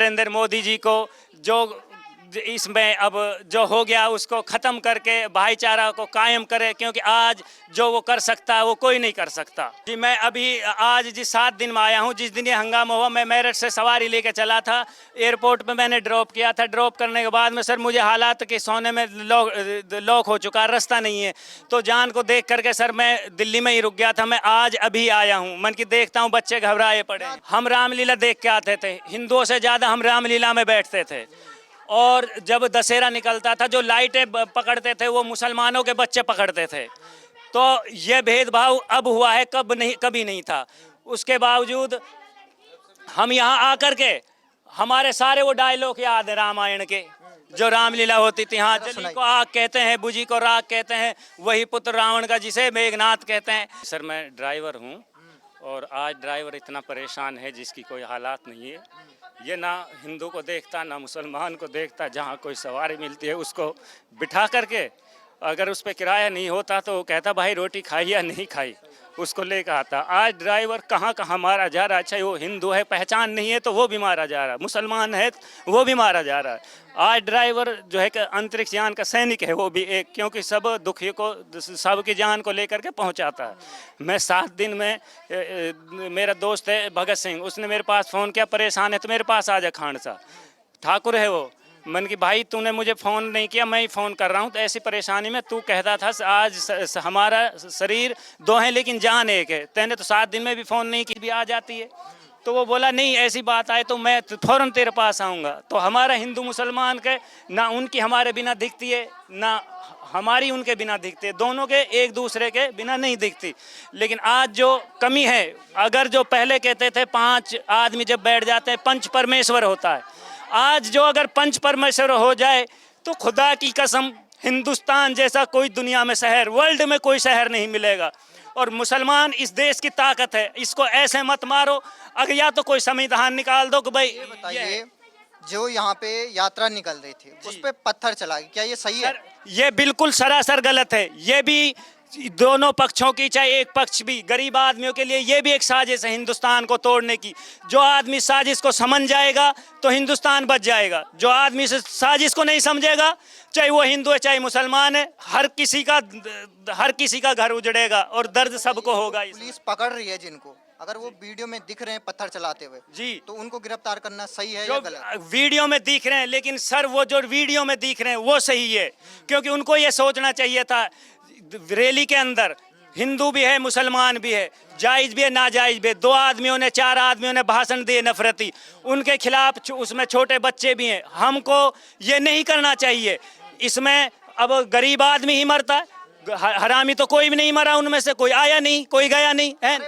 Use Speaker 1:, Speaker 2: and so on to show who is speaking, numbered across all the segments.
Speaker 1: नरेंद्र मोदी जी को जो इसमें अब जो हो गया उसको ख़त्म करके भाईचारा को कायम करे, क्योंकि आज जो वो कर सकता है वो कोई नहीं कर सकता। जी मैं अभी आज जिस 7 दिन में आया हूँ, जिस दिन ये हंगामा हुआ, मैं मेरठ से सवारी लेके चला था, एयरपोर्ट पे मैंने ड्रॉप किया था। ड्रॉप करने के बाद में सर मुझे हालात के सोने में लॉक हो चुका, रास्ता नहीं है, तो जान को देख करके सर मैं दिल्ली में ही रुक गया था। मैं आज अभी आया हूँ, मन की देखता हूँ बच्चे घबराए पड़े। हम रामलीला देख के आते थे, हिंदुओं से ज़्यादा हम रामलीला में बैठते थे। और जब दशहरा निकलता था, जो लाइटें पकड़ते थे वो मुसलमानों के बच्चे पकड़ते थे। तो ये भेदभाव अब हुआ है, कभी नहीं था। उसके बावजूद हम यहाँ आकर के हमारे सारे वो डायलॉग याद है रामायण के, जो रामलीला होती थी। हाँ, जली को आग कहते हैं, बुझी को राग कहते हैं, वही पुत्र रावण का जिसे मेघनाथ कहते हैं। सर मैं ड्राइवर हूँ और आज ड्राइवर इतना परेशान है जिसकी कोई हालात नहीं है। ये ना हिंदू को देखता ना मुसलमान को देखता, जहाँ कोई सवारी मिलती है उसको बिठा करके, अगर उस पर किराया नहीं होता तो वो कहता भाई रोटी खाई या नहीं खाई, उसको लेकर आता। आज ड्राइवर कहाँ कहाँ मारा जा रहा है। अच्छा वो हिंदू है, पहचान नहीं है तो वो भी मारा जा रहा है, मुसलमान है वो भी मारा जा रहा है। आज ड्राइवर जो है कि अंतरिक्ष यान का सैनिक है वो भी एक, क्योंकि सब दुखी को, सबकी जान को लेकर के पहुंचाता है। मैं 7 दिन में मेरा दोस्त है भगत सिंह, उसने मेरे पास फ़ोन किया, परेशान है तो मेरे पास आ जा, खांडसा ठाकुर है वो। मन की भाई तूने मुझे फ़ोन नहीं किया, मैं ही फ़ोन कर रहा हूँ, तो ऐसी परेशानी में तू कहता था आज हमारा शरीर 2 है लेकिन जान एक है, तेने तो 7 दिन में भी फ़ोन नहीं की, भी आ जाती है। तो वो बोला नहीं ऐसी बात आए तो मैं फ़ौरन तेरे पास आऊँगा। तो हमारा हिंदू मुसलमान के ना उनकी हमारे बिना दिखती है, ना हमारी उनके बिना दिखती है, दोनों के एक दूसरे के बिना नहीं दिखती। लेकिन आज जो कमी है, अगर जो पहले कहते थे 5 आदमी जब बैठ जाते हैं पंच परमेश्वर होता है, आज जो अगर पंच परमेश्वर हो जाए तो खुदा की कसम हिंदुस्तान जैसा कोई दुनिया में शहर, वर्ल्ड में कोई शहर नहीं मिलेगा। और मुसलमान इस देश की ताकत है, इसको ऐसे मत मारो। अगर या तो कोई संविधान निकाल दो कि भाई
Speaker 2: ये बताइए, जो यहाँ पे यात्रा निकल रही थी उस पे पत्थर चला, क्या ये सही है?
Speaker 1: ये बिल्कुल सरासर गलत है। ये भी दोनों पक्षों की, चाहे एक पक्ष भी, गरीब आदमियों के लिए ये भी एक साजिश है हिंदुस्तान को तोड़ने की। जो आदमी साजिश को समझ जाएगा तो हिंदुस्तान बच जाएगा। जो आदमी से साजिश को नहीं समझेगा, चाहे वो हिंदू है चाहे मुसलमान है, हर किसी का घर उजड़ेगा और दर्द सबको होगा।
Speaker 2: पुलिस पकड़ रही है जिनको, अगर वो वीडियो में दिख रहे हैं पत्थर चलाते हुए जी, तो उनको गिरफ्तार करना सही है या गलत?
Speaker 1: वीडियो में दिख रहे हैं, लेकिन सर वो जो वीडियो में दिख रहे हैं वो सही है, क्योंकि उनको ये सोचना चाहिए था रैली के अंदर हिंदू भी है मुसलमान भी है, जायज़ भी है नाजायज़ भी है। 2 आदमियों ने 4 आदमियों ने भाषण दिए नफरती, उनके खिलाफ, उसमें छोटे बच्चे भी हैं। हमको ये नहीं करना चाहिए। इसमें अब गरीब आदमी ही मरता है, हरामी तो कोई भी नहीं मरा, उनमें से कोई आया नहीं, कोई गया नहीं है,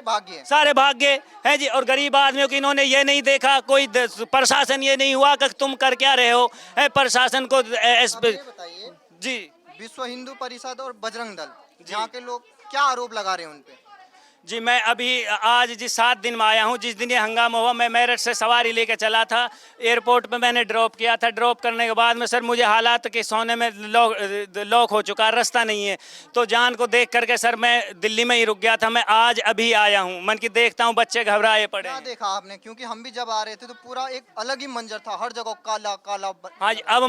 Speaker 1: सारे भाग्य है जी। और गरीब आदमियों की इन्होंने ये नहीं देखा, कोई प्रशासन ये नहीं हुआ कि तुम कर क्या रहे हो, है प्रशासन को
Speaker 2: जी। विश्व हिंदू परिषद और बजरंग दल, यहाँ के लोग क्या आरोप लगा रहे हैं उन पे?
Speaker 1: जी मैं अभी आज जिस 7 दिन में आया हूँ, जिस दिन ये हंगामा हुआ, मैं मेरठ से सवारी लेके चला था, एयरपोर्ट पे मैंने ड्रॉप किया था। ड्रॉप करने के बाद में सर मुझे हालात के सोने में लॉक हो चुका, रास्ता नहीं है, तो जान को देख करके सर मैं दिल्ली में ही रुक गया था। मैं आज अभी आया हूँ, मन की देखता हूँ बच्चे घबराए पड़े।
Speaker 2: क्या देखा आपने? क्योंकि हम भी जब आ रहे थे तो पूरा एक अलग ही मंजर था, हर जगह काला काला।
Speaker 1: हाँ जी, अब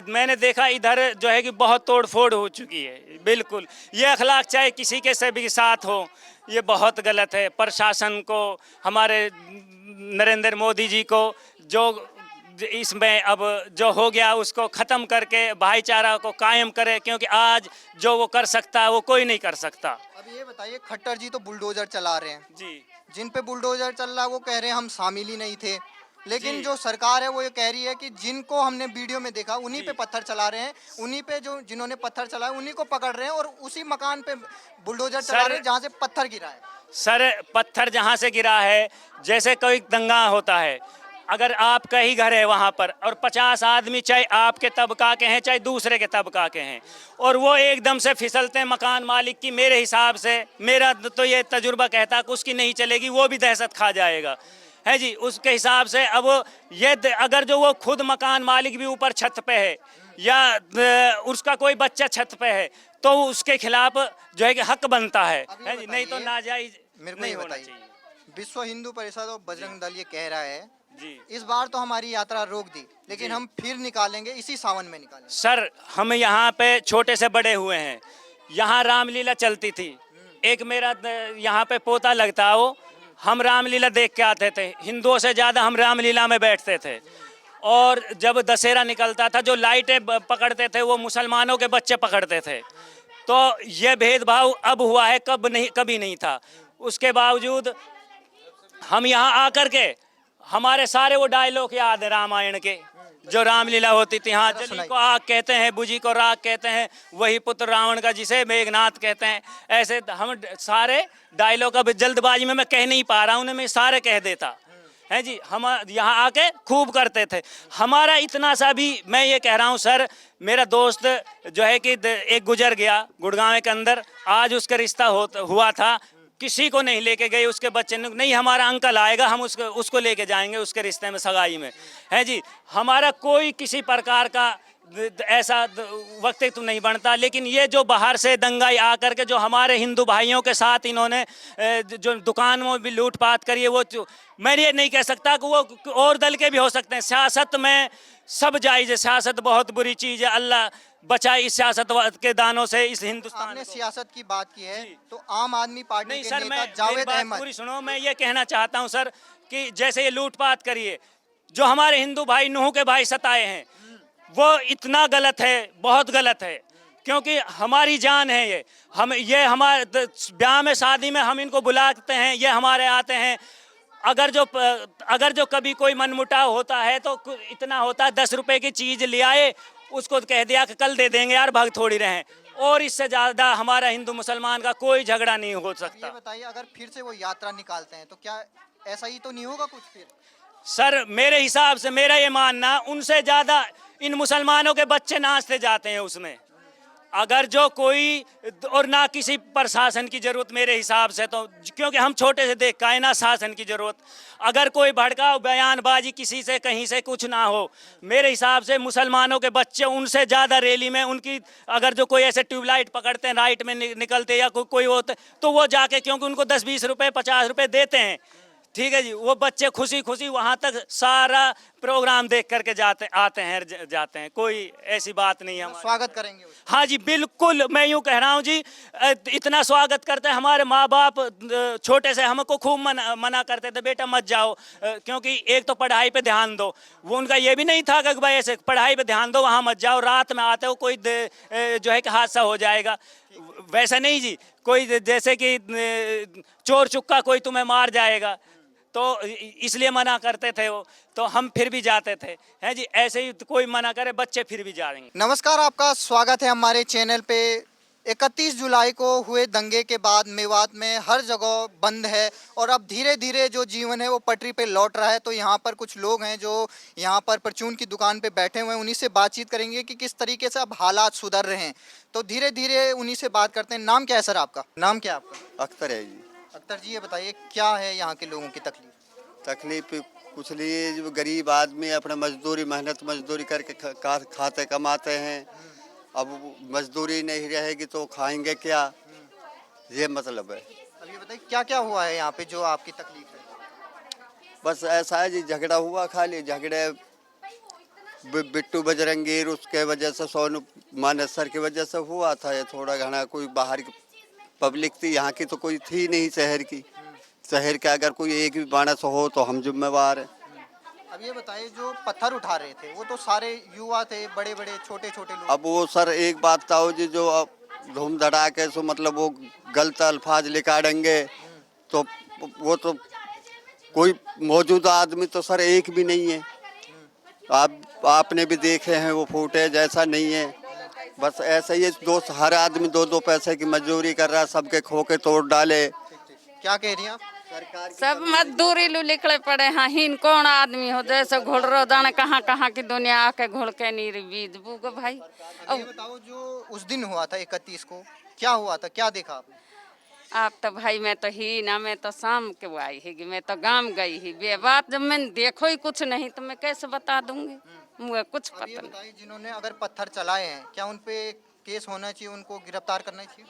Speaker 1: मैंने देखा इधर जो है कि बहुत तोड़ फोड़ हो चुकी है। बिल्कुल ये अखलाक चाहे किसी के से भी साथ हो, ये बहुत गलत है। प्रशासन को, हमारे नरेंद्र मोदी जी को जो इसमें अब जो हो गया उसको ख़त्म करके भाईचारा को कायम करे, क्योंकि आज जो वो कर सकता है वो कोई नहीं कर सकता।
Speaker 2: अब ये बताइए, खट्टर जी तो बुलडोजर चला रहे हैं
Speaker 1: जी,
Speaker 2: जिन पे बुलडोजर चल रहा है वो कह रहे हैं हम शामिल ही नहीं थे, लेकिन जो सरकार है वो ये कह रही है कि जिनको हमने वीडियो में देखा उन्हीं पे पत्थर चला रहे हैं, उन्हीं पे जो जिन्होंने पत्थर चलाए उन्हीं को पकड़ रहे हैं और उसी मकान पे बुलडोजर चला रहे हैं जहाँ से पत्थर गिरा है।
Speaker 1: सर पत्थर जहाँ से गिरा है, जैसे कोई दंगा होता है, अगर आपका ही घर है वहाँ पर और 50 आदमी, चाहे आपके तबका के हैं चाहे दूसरे के तबका के हैं, और वो एकदम से फिसलते हैं मकान मालिक की, मेरे हिसाब से, मेरा तो ये तजुर्बा कहता कि उसकी नहीं चलेगी, वो भी दहशत खा जाएगा है जी। उसके हिसाब से अब ये अगर जो वो खुद मकान मालिक भी ऊपर छत पे है या उसका कोई बच्चा छत पे है, तो उसके खिलाफ जो है कि हक बनता है जी, नहीं तो नाजायज नहीं होना चाहिए।
Speaker 2: विश्व हिंदू परिषद और बजरंग दल ये कह रहा है
Speaker 1: जी।
Speaker 2: इस बार तो हमारी यात्रा रोक दी, लेकिन हम फिर निकालेंगे, इसी सावन में निकालेंगे।
Speaker 1: सर हम यहाँ पे छोटे से बड़े हुए हैं, यहाँ रामलीला चलती थी। एक मेरा यहाँ पे पोता लगता है, वो हम रामलीला देख के आते थे। हिंदुओं से ज़्यादा हम रामलीला में बैठते थे। और जब दशहरा निकलता था, जो लाइटें पकड़ते थे वो मुसलमानों के बच्चे पकड़ते थे। तो ये भेदभाव अब हुआ है, कभी नहीं था। उसके बावजूद हम यहाँ आकर के हमारे सारे वो डायलॉग याद है रामायण के, जो रामलीला होती थी। हाँ, जली को आग कहते हैं, बुझी को राग कहते हैं, वही पुत्र रावण का जिसे मेघनाथ कहते हैं। ऐसे हम सारे डायलॉग अब जल्दबाजी में मैं कह नहीं पा रहा हूँ, उन्हें मैं सारे कह देता है जी। हम यहाँ आके खूब करते थे। हमारा इतना सा भी, मैं ये कह रहा हूँ सर, मेरा दोस्त जो है कि एक गुजर गया गुड़गांव के अंदर, आज उसका रिश्ता हुआ था, किसी को नहीं लेके गए, उसके बच्चे ने नहीं, हमारा अंकल आएगा, हम उसको लेके जाएंगे उसके रिश्ते में, सगाई में, है जी। हमारा कोई किसी प्रकार का ऐसा वक्तव्य नहीं बनता। लेकिन ये जो बाहर से दंगाई आकर के जो हमारे हिंदू भाइयों के साथ इन्होंने जो दुकान में भी लूटपाट करी है, वो मैं ये नहीं कह सकता कि वो और दल के भी हो सकते हैं। सियासत में सब जायज़ है, सियासत बहुत बुरी चीज़ है। अल्लाह बचाए इस सियासत के दानों से इस हिंदुस्तान
Speaker 2: आपने
Speaker 1: को।
Speaker 2: सियासत की बात की है, तो आम आदमी पार्टी
Speaker 1: नहीं
Speaker 2: के
Speaker 1: सर,
Speaker 2: नेता
Speaker 1: मैं
Speaker 2: जावेद अहमद,
Speaker 1: पूरी सुनो, मैं ये कहना चाहता हूँ सर कि जैसे ये लूटपाट करिए, जो हमारे हिंदू भाई नूह के भाई सताए हैं, वो इतना गलत है, बहुत गलत है। क्योंकि हमारी जान है ये हमारे ब्याह में शादी में हम इनको बुलाते हैं, ये हमारे आते हैं। अगर जो कभी कोई मनमुटाव होता है तो इतना होता है, 10 रुपए की चीज़ ले आए, उसको कह दिया कि कल दे देंगे यार, भाग थोड़ी रहें। और इससे ज़्यादा हमारा हिंदू मुसलमान का कोई झगड़ा नहीं हो
Speaker 2: ये
Speaker 1: सकता।
Speaker 2: बताइए, अगर फिर से वो यात्रा निकालते हैं तो क्या ऐसा ही तो नहीं होगा कुछ फिर?
Speaker 1: सर मेरे हिसाब से मेरा ये मानना, उनसे ज़्यादा इन मुसलमानों के बच्चे नाचते जाते हैं उसमें। अगर जो कोई, और ना किसी प्रशासन की जरूरत मेरे हिसाब से, तो क्योंकि हम छोटे से देख का है ना शासन की जरूरत। अगर कोई भड़काऊ बयानबाजी किसी से कहीं से कुछ ना हो, मेरे हिसाब से मुसलमानों के बच्चे उनसे ज़्यादा रैली में उनकी, अगर जो कोई ऐसे ट्यूबलाइट पकड़ते हैं, राइट में निकलते या कोई होते, तो वो जाके, क्योंकि उनको 10-20 रुपये 50 रुपये देते हैं, ठीक है जी, वो बच्चे खुशी खुशी वहाँ तक सारा प्रोग्राम देख करके आते हैं। कोई ऐसी बात नहीं है हमारे।
Speaker 2: स्वागत करेंगे उसका।
Speaker 1: हाँ जी बिल्कुल, मैं यूँ कह रहा हूँ जी, इतना स्वागत करते हैं। हमारे माँ बाप छोटे से हमको खूब मना करते थे, बेटा मत जाओ, क्योंकि एक तो पढ़ाई पे ध्यान दो। वो उनका ये भी नहीं था कि भाई ऐसे पढ़ाई पे ध्यान दो, वहाँ मत जाओ, रात में आते हो कोई जो है कि हादसा हो जाएगा। वैसा नहीं जी, कोई जैसे कि चोर चुक्का कोई तुम्हें मार जाएगा, तो इसलिए मना करते थे वो, तो हम फिर भी जाते थे, हैं जी। ऐसे ही कोई मना करे, बच्चे फिर भी जाएंगे।
Speaker 2: नमस्कार, आपका स्वागत है हमारे चैनल पे। 31 जुलाई को हुए दंगे के बाद मेवात में हर जगह बंद है, और अब धीरे धीरे जो जीवन है वो पटरी पे लौट रहा है। तो यहाँ पर कुछ लोग हैं जो यहाँ पर परचून की दुकान पे बैठे हुए हैं, उन्हीं से बातचीत करेंगे कि किस तरीके से अब हालात सुधर रहे हैं। तो धीरे धीरे उन्हीं से बात करते हैं। नाम क्या है सर आपका? नाम क्या है आपका?
Speaker 3: अख्तर है जी।
Speaker 2: अख्तर जी, ये बताइए क्या है यहाँ के लोगों की तकलीफ?
Speaker 3: तकलीफ कुछ लिए, जो गरीब आदमी अपना मेहनत मजदूरी करके खाते कमाते हैं। अब मजदूरी नहीं रहेगी तो खाएंगे क्या, ये मतलब है।
Speaker 2: अब ये बताइए क्या क्या हुआ है यहाँ पे जो आपकी तकलीफ है?
Speaker 3: बस ऐसा है जी, झगड़ा हुआ, खाली झगड़े बिट्टू बजरंगीर उसके वजह से, सोनू मानेसर की वजह से हुआ था। ये थोड़ा घना, कोई बाहर की पब्लिक थी, यहाँ की तो कोई थी नहीं शहर की। शहर का अगर कोई एक भी मानस हो तो हम जिम्मेवार हैं।
Speaker 2: अब ये बताइए, जो पत्थर उठा रहे थे वो तो सारे युवा थे, बड़े बड़े छोटे छोटे लोग।
Speaker 3: अब वो सर एक बात था जी, जो अब धूम धड़ाके सो मतलब वो गलत अल्फाज निकालेंगे, तो वो तो कोई मौजूदा आदमी तो सर एक भी नहीं है। आपने भी देखे हैं वो फुटेज, ऐसा नहीं है। बस ऐसा ही दोस्त, हर आदमी 2-2 पैसे की मजदूरी कर रहा है, सबके खोके तोड़ डाले।
Speaker 2: क्या कह रही हैं आप?
Speaker 4: सब मजदूरी लू निकले पड़े हैं। हिन कौन आदमी हो जैसे घोड़ रो दाने कहाँ कहाँ की दुनिया आके घोड़ के नीर बीज बुग भाई।
Speaker 2: ये बताओ, जो उस दिन हुआ था 31 को, क्या हुआ था, क्या देखा आपने?
Speaker 4: आप तो भाई, मैं तो ही ना, मैं तो शाम के आई ही, मैं तो गांव गई ही बे बात। जब मैंने देखो ही कुछ नहीं तो मैं कैसे बता दूंगी, मुझे कुछ
Speaker 2: अब ये
Speaker 4: पता नहीं।
Speaker 2: बताइए, जिन्होंने अगर पत्थर चलाए हैं, क्या उन पे केस होना चाहिए, उनको गिरफ्तार करना चाहिए?